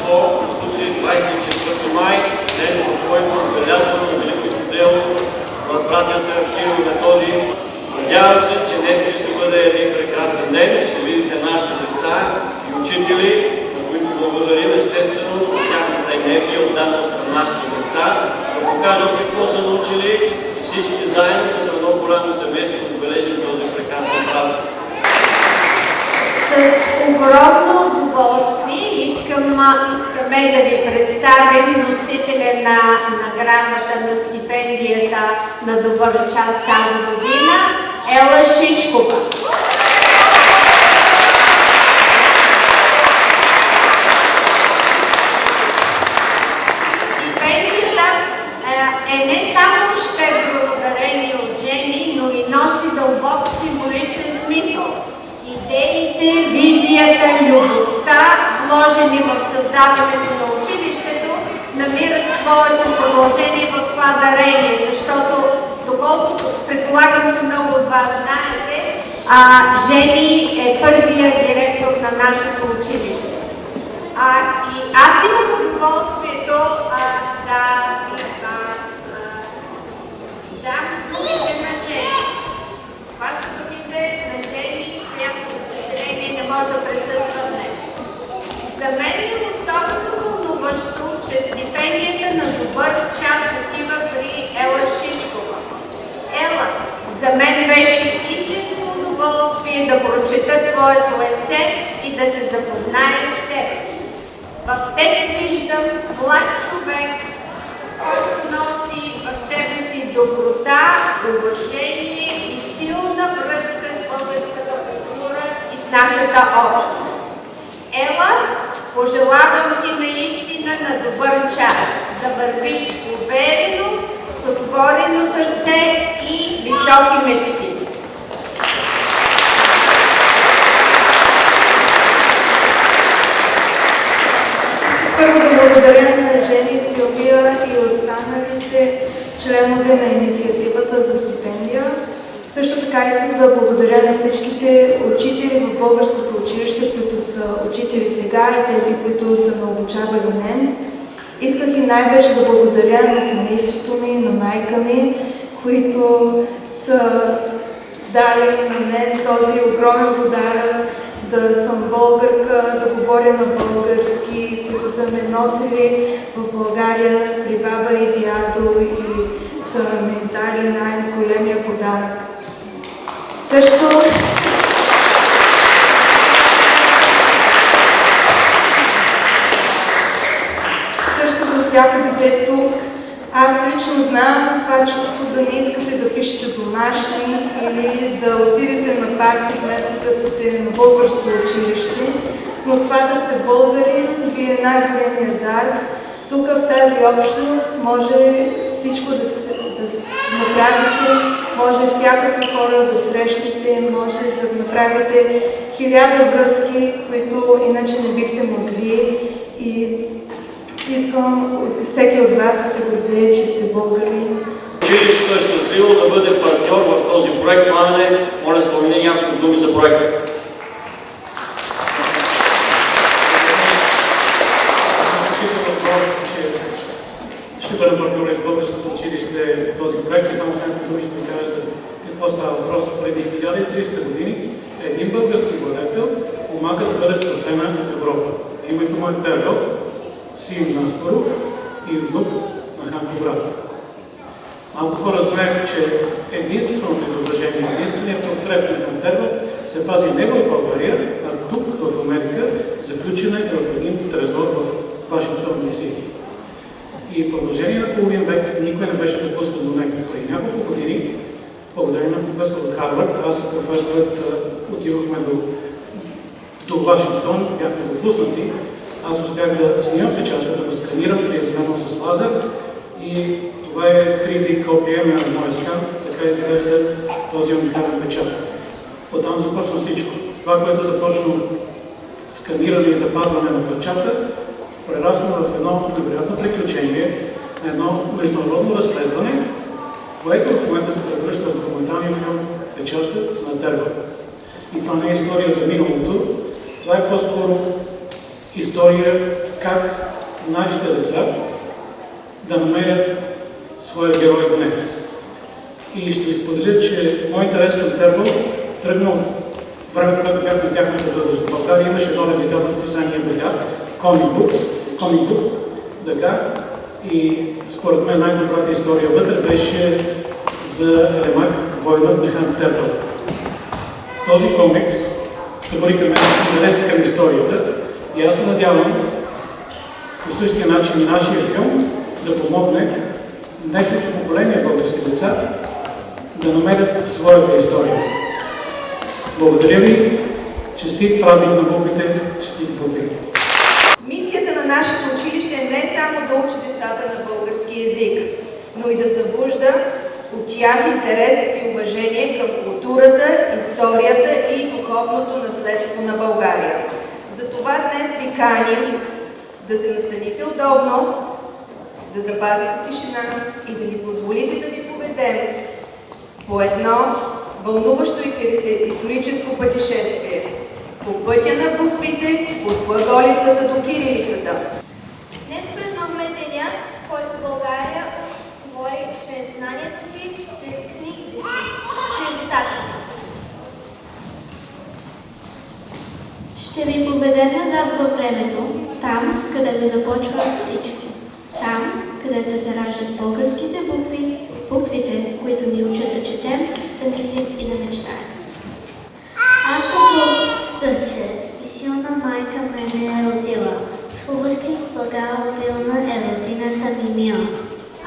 число, в случай 24 май, ден, в който отбелязваме великото дело на братята Кирил и Методий. Надявам се, че днес ще бъде един прекрасен ден. Ще видите нашите деца и учители, на които благодарим естествено за тяхната енергия, отдаденост на нашите деца, да покажат какво са научили и всички заедно да са едно голямо семейство да отбележим този прекрасен празник. С огромно удоволствие искаме да ви представим носителя на наградата на стипендията на добър час тази година, Ела Шишкова. Стипендията е не само щедро дарение от жени, но и носи дълбок символичен смисъл. Идеите, визията, любовта, вложени в създаването на училището, намират своето продължение в това дарение, защото, доколкото предполагам, че много от вас знаете, Жени е първият директор на нашето училище. И аз имам удоволствието да ви дам думите на Жени. Това са думите на Жени, която за съжаление не може да присъства днес. За мен е особено вълнуващо, че стипендията на добър час отива при Ела Шишкова. Ела, за мен беше истинско удоволствие да прочета твоето есе и да се запозная с теб. В теб виждам млад човек, който носи в себе си доброта, уважение и силна връзка с българската култура и с нашата общност. Ела, пожелавам ти наистина на добър час, да вървиш уверено, с отворено сърце и високи мечти. Първо да благодаря на Жени, Силвия и останалите членове на инициативата за стипендия. Също така искам да благодаря на всичките учители в българското училище, които са учители сега и тези, които са ме обучавали мен. Исках и най-вече да благодаря на семейството ми, на майка ми, които са дали на мен този огромен подарък, да съм българка, да говоря на български, които са ме носили в България при баба и дядо и са ми дали най-големия подарък. Също за всяко дете тук, аз лично знам това чувство да не искате да пишете домашни или да отидете на парти вместо да сте на българско училище, но това да сте българи ви е най-големият дар. Тук в тази общност може всичко да направите, може всякакви хора да срещнете, може да направите 1000 връзки, които иначе не бихте могли. И искам всеки от вас да се гордее, че сте българи. Училището е щастливо да бъде партньор в този проект. Пламене, моля спомени няколко думи за проекта. Ще бъдем партньори с българското училище в този проект и само след думи ще ви кажа за какво става въпрос. Преди 1300 години един български владетел помага да бъде спасена Европа. Името му е Тервел, син на Аспарух и внук на хан Кубрат. Малко хора знаят, че единственото изображение, единственият портрет на хан Тервел се пази не в България, а тук в Америка, заключена е в един трезор в Вашингтон, ДС. И в продължение на половин век никой не беше допускан до него. Преди няколко години, благодарение на професор от Харвард, аз и професорът отидохме до Вашингтон, бяхме допуснати. Аз успях да снимам печатката, да сканирам триизмерно с лазер и това е 3D копия на моя скан, така изглежда този уникален печатък. Оттам започна всичко. Това, което започна сканиране и запазване на печата, прерасна в едно невероятно приключение, на едно международно разследване, което в момента се превръща в документалния филм "Печаткът на Тервел". И това не е история за миналото, това е по-скоро история как нашите деца да намерят своя герой днес. И ще ви споделя, че мой интерес към Тервел тръгнал времето, когато бях на тяхната възраст. В България имаше едно редително списание Дъга, Comic Book, Дъга, и според мен най-добрата история вътре беше за Ремак, война на хан Тервел. Този комикс събуди към мен интерес към историята и аз се надявам по същия начин нашия филм да помогне днешното поколение български деца да намерят своята история. Благодаря ви, честит празник на буквите, честит букви! Мисията на нашето училище е не само да учи децата на български език, но и да събужда от тях интерес и уважение към културата, историята и духовното наследство на България. Затова днес ви каним да се настаните удобно, да запазите тишина и да ни позволите да ви поведем по едно вълнуващо историческо пътешествие по пътя на буквите от глаголицата до кирилицата. Днес празнуваме деня, в който България говори чрез знанието си, чрез книгите си, чрез децата си. Ще ви поведем назад във времето, там, където започва всичко. Там, където се раждат българските букви, буквите, които ни учат да четем, да мислим и да мечтаем. Аз съм българче и силна майка мене е родила. С хубости благала пилна е родината ми мила.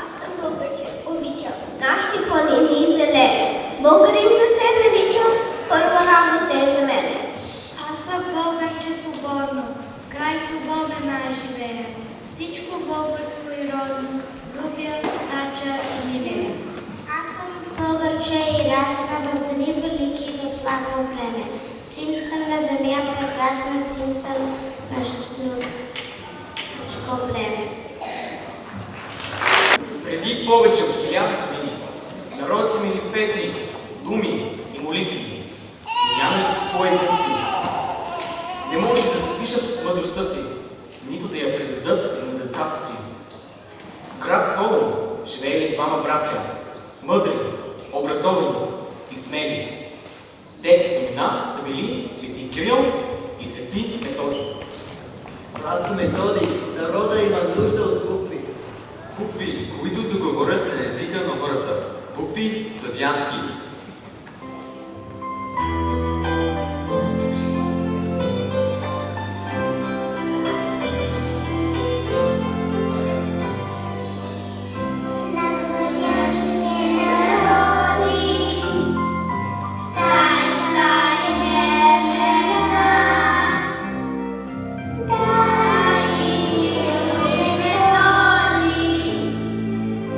Аз съм българче, обичам нашите планини и зелени. Българин не се наричам, първа равно ще е за мене. Аз съм българче свободно, в край свободен аз живея. Всичко българско и родно, любя, тача и милея. Аз съм българче и расна в дни велики и в славно време. Син съм на земя прекрасна, син съм на жълтко време. Преди повече от 1000 години народът имели песни, думи и молитви, но нямали си свои букви. Не може да запишат мъдростта си, нито да я предадат на децата си. В град Солун живеели двама братя, мъдри, образовани и смели. Техните имена са били Свети Кирил и Свети Методий. Братко Методий, народа има нужда от букви. Букви, които да говорят на езика на хората. Букви славянски.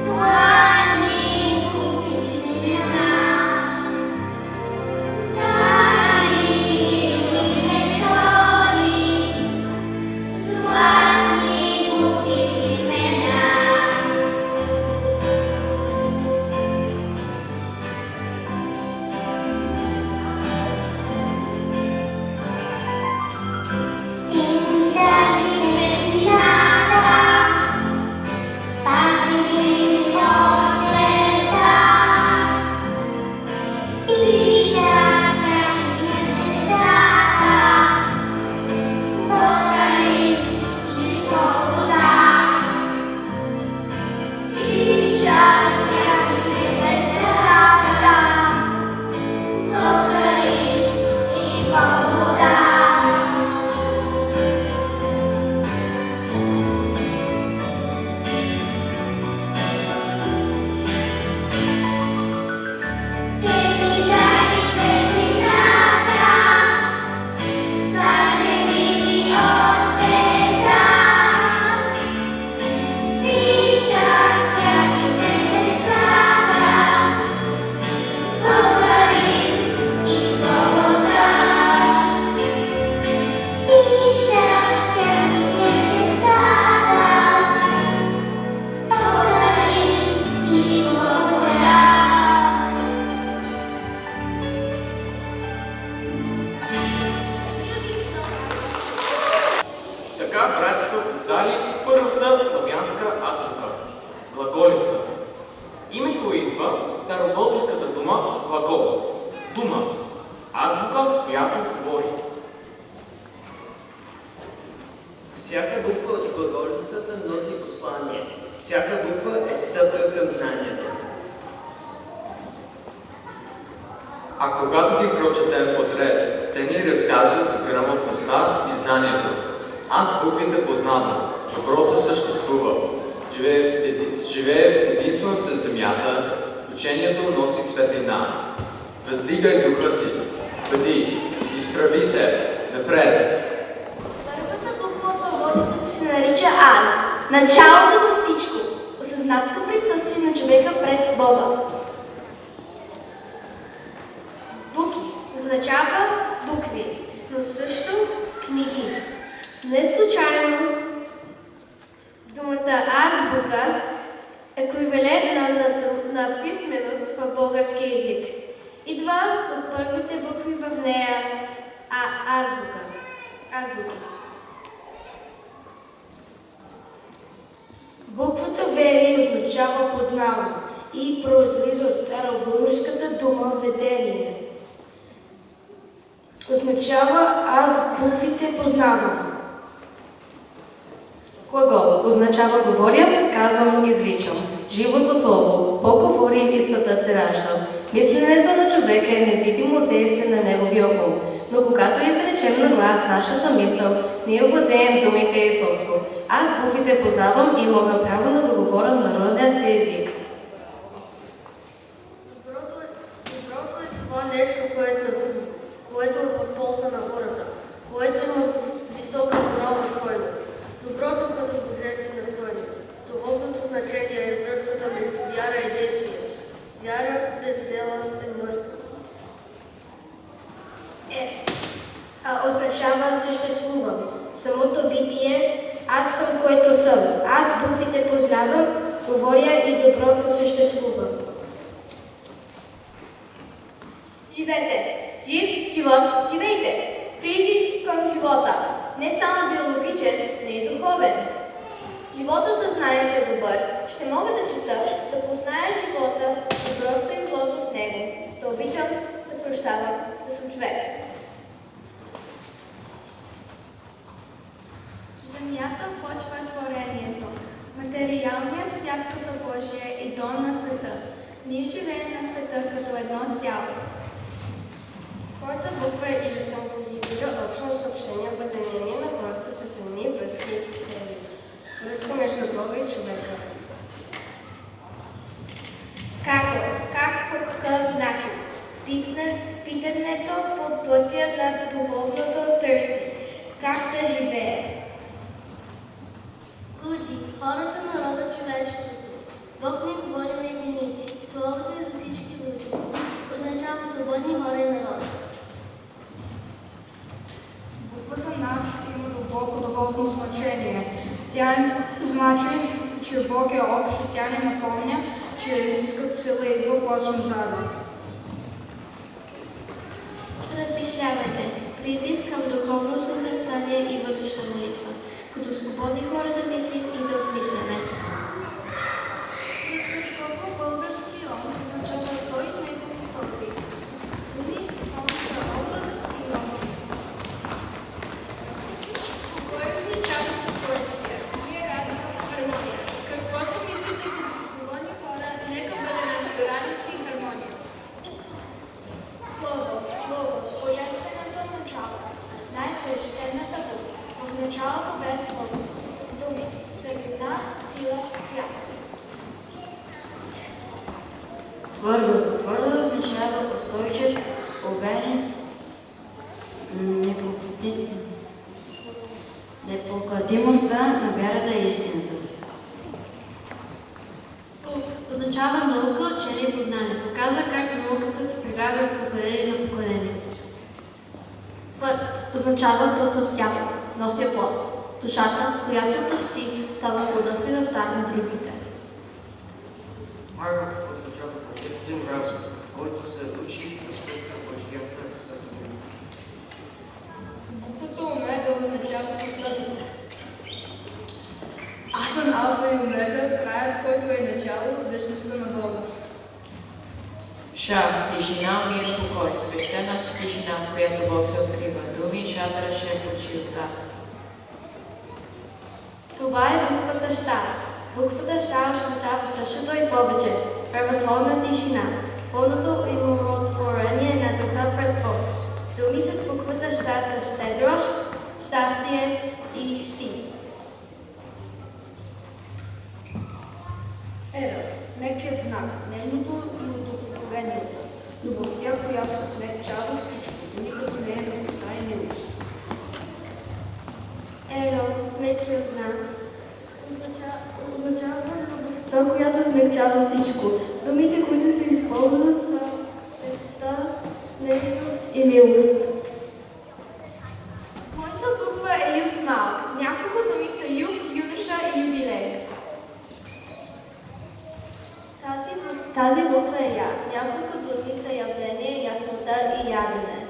Славни букви си братята създали първата славянска азбука – глаголица. Името идва от старобългарската дума глагол. Дума – азбука, която говори. Всяка буква от глаголицата носи послание. Всяка буква е стъпка към знанието. А когато ги прочетем подред, те ни разказват за грамотността и знанието. Аз буквите познавам. Доброто съществува. Живее в единство с земята. Учението носи светлина. Въздигай духа си. Бъди. Изправи се. Напред. Първата буква от глаголицата се нарича Аз. Началото на всичко. Осъзнатото присъствие на човека пред Бога. Буки означава букви, но също книги. Не случайно думата азбука е еквивалент на писменост в български език. Идва от първите букви в нея азбуки. Буквата Вели означава познаване и произлиза от старобългарската дума ведение. Означава аз буквите познавам. Глагол означава говоря, казвам, изричам. Живото слово, Бог говори и светът се ражда. Мисленето на човека е невидимо действие на неговия ум, но когато изречем на глас нашата мисъл, ние владеем думите и словото. Аз буквите познавам и мога право да говоря народния си език. Доброто е това нещо, което е в полза на хората, което има висока морална стойност. Доброто като божествена стойност. Духовното значение е връзката между вяра и действие. Вяра без дела е мъртва. Ест означава съществувам. Самото битие, аз съм което съм. Аз буквите познавам, говоря и доброто съществува. Живете! Жив живот, живейте! Призив към живота. Не само биологичен, но и духовен. Живота съзнанието е добър. Ще мога да чета, да позная живота, доброто и злото в него, да обичам, да прощавам, да съм човек. Земята почва творението. Материалният свят като Божие е дом на света. Ние живеем на света като едно цяло. Моята буква е и же символизира общо съобщение, обединение на хората с едни връзки и цели. Връзка между Бога и човека. Как по какъв начин? Питането под пътя на духовното търсене. Как да живее? Люди, хората, народа, човечеството. Бог не говори на единици. Словото е за всички люди. Означава свободни хора и народ. Буквата наш има дълбоко духовно значение. Тя значи, че Бог е общ и тя ни напомня, че изискат сила и друг от назад. Размишлявайте. Призив към духовно съзерцание и вътрешна молитва. Като свободни хора да мислим и да осмисляме. Защото български ом означава той, него и този. Думи и символи са образ и ом. Кой означава спокойствие? Ние радост, хармония. Каквото мислите като свободни хора, нека бъде нашата радост и хармония. Слово, логос, божественото начало, най-свещената буква. В началото бе слово. Думи, светлина, сила, свят. Твърдо означава устойчив, уверен, непокладимостта на вярата и истината. Означава наука, учение и познание. Показва как науката се прилага от поколение на поколение. Плът означава просъвтява, нося плод. Душата, която тъфти, дава плода си в дар на другите. Маров означава естествен разум, който се учи да спуска Божията съдба. Буквата Омега означава последното. Аз съм Алфа и Омега, краят, който е начало, вечността на Бога. Ша, тишина, мир, покой, свещена тишина, в която Бог се открива. Думи, шатъра, шепот, чистота. Това е буквата Щ. Буквата Щ означава същото и повече. Превъзходна тишина. Пълното умиротворение на духа пред Бог. Думи с буквата Щ са щедрост, щастие и щит. Ера, мекият знак, нежното и удовлетвореното, любовта, която смекчава всичко, никъде не е мекота и милост. Еро, мекият знак, означава любовта, която смекчава всичко. Думите, които се използват са лекота, нежност и милост. Моята буква е Ю с малък. Няколко думи са юг, юноша и юбилей. Тази буква е Я. Няколко думи са явление, яснота и ядене.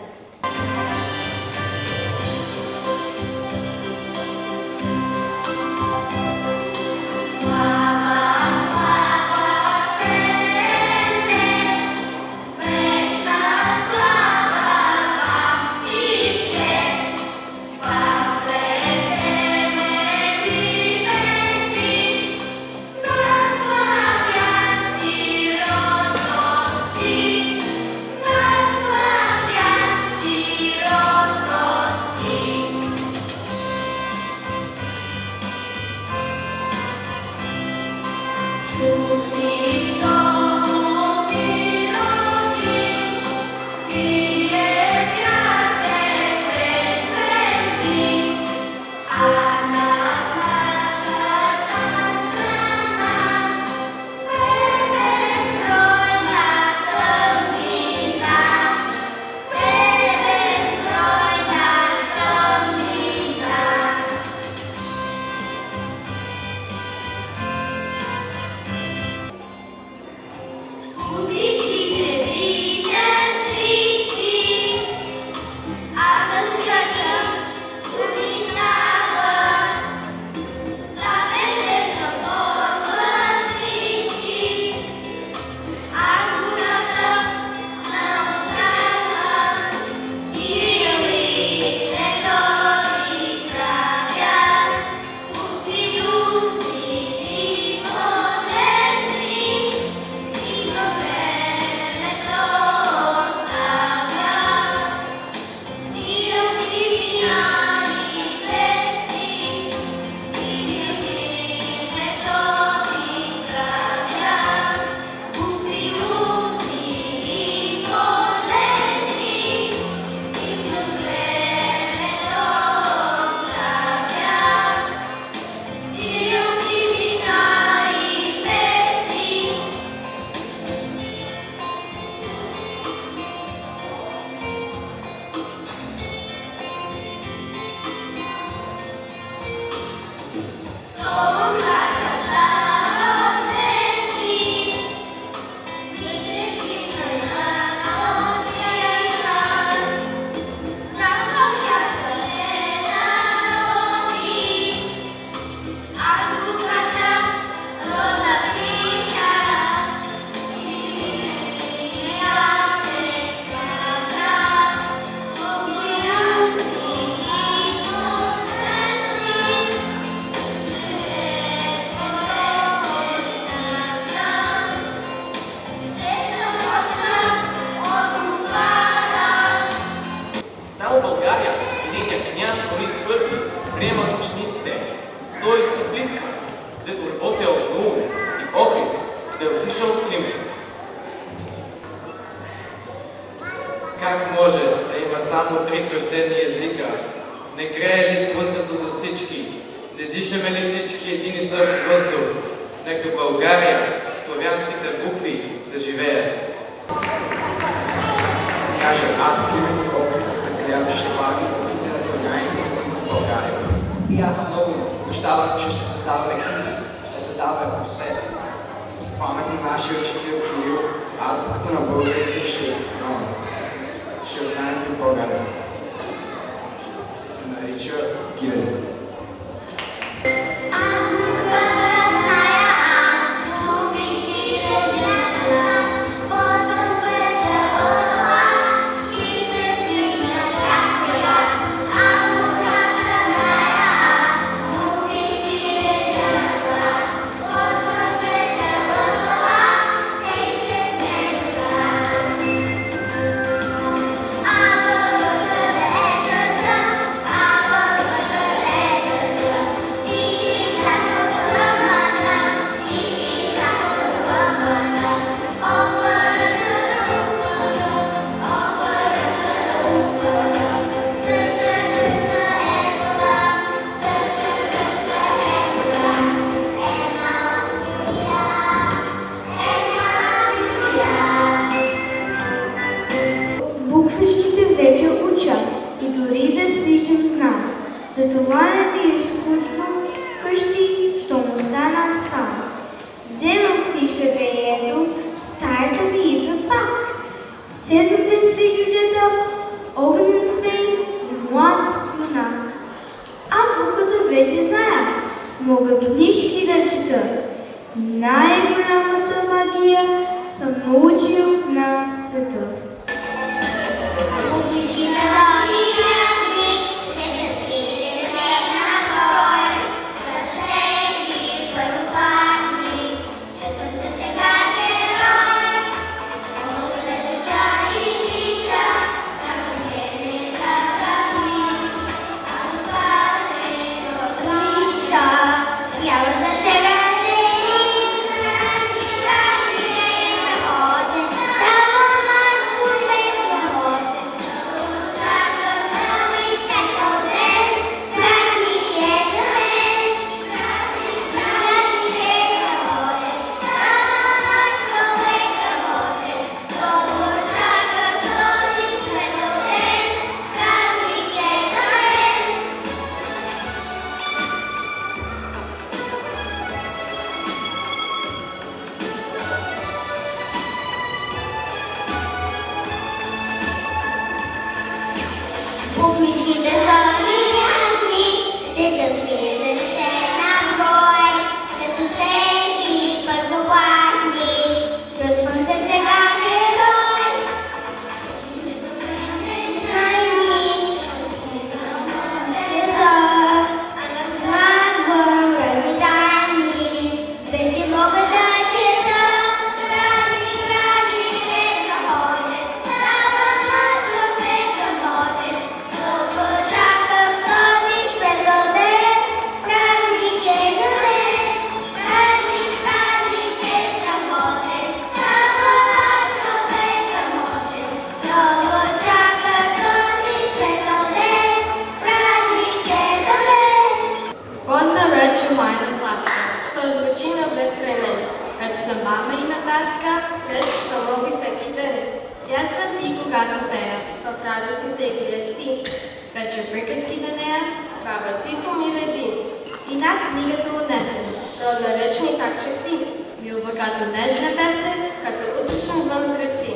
приемат учениците в столица близка, където работел Нул и в Охрид, да е отишъл Климент. Как може да има само 3 свещени езика? Не грее ли слънцето за всички? Не дишаме ли всички един и същ въздух? Нека България, славянските букви да живеят. Кажа, аз Климент от Охрид се заклявам, ще пази буквите на славяни в България. И аз много обещавам, че ще създаваме книги, ще създаваме просвета. В памет на нашия учител Кирил, азбуката на българите ще останете в България. Ще се нарича кирилица. Азбука мога книжки да чета. Най-голямата магия съм научил на света. Буквичките са ми ясни, те са 30 на брой, като всеки първокласник. Чувствам се сега герой. Вече мога да чета. Майна Златка, що звучи навред край мен. Вече съм мама и нататка, реч ще лови всеки ден. Язвам ти, когато пея, в радостите и грев ти. Вече приказки на нея, баба тихо ми реди. И над книгата унесен, родна реч ми так шепти. Милва като нежна песен, като утрешен звън крепти.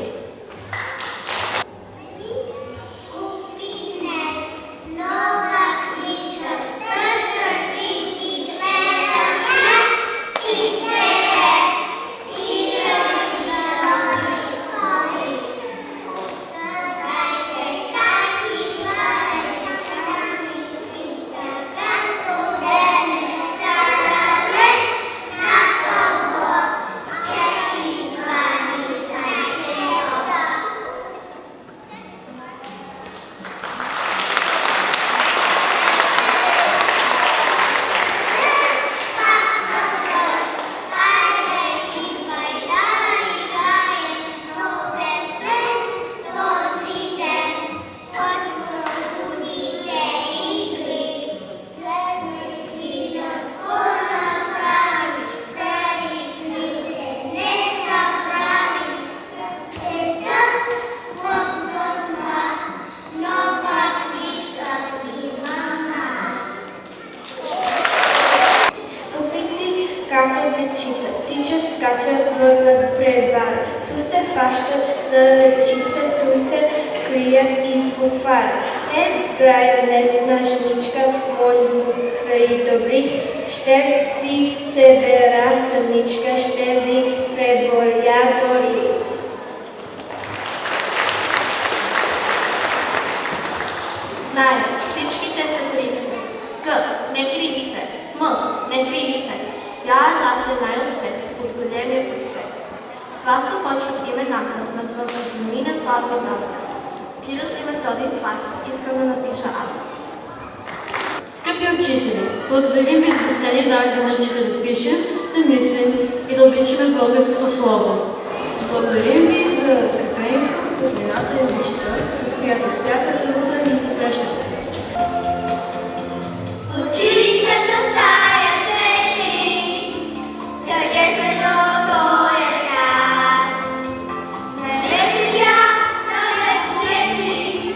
Тича, скача, върнат превара. Ту се фаща за ръчица, ту се крият изпод фара. Край днес нашничка, мой буквари добри, ще ви събера самичка, ще ви преборя дори. Зная, всичките сте 30. К, не крий се. М, не крий се. Я елате най-отпред, под големия портрет. С вас започват имената на твърдата мина слава дата. Кирил и Методий с вас искам да напиша аз. Скъпи учители, благодарим ви за сте ни дали да научим да пишем, да мислим и да обичаме българското слово. Благодарим ви за търпението, топлината и обичта, с която всяка събота ни посрещате. Училищната стая светли, тържествено този час. Наред е тя, наред погледни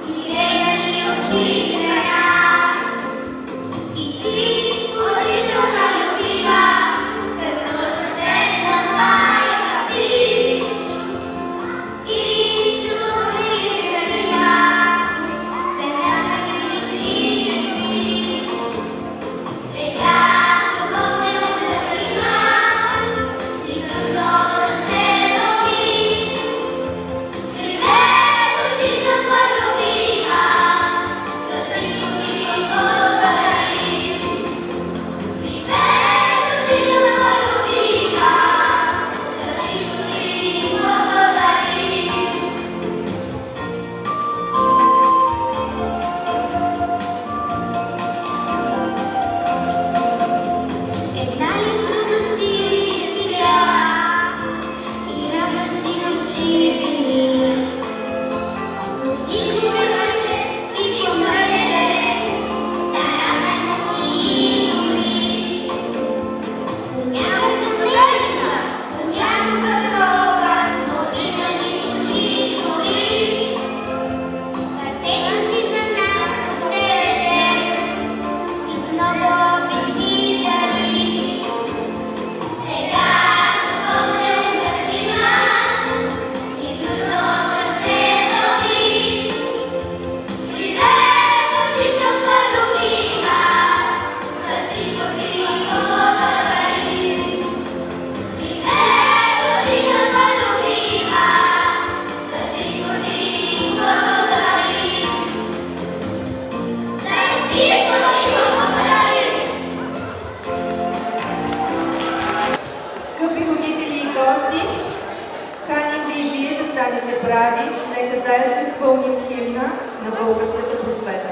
и гледали очи на нас. И ти, учителка любима, като рождена майка биш. И слуги красива, забрави, нека заедно изпълним химна на българската просвета.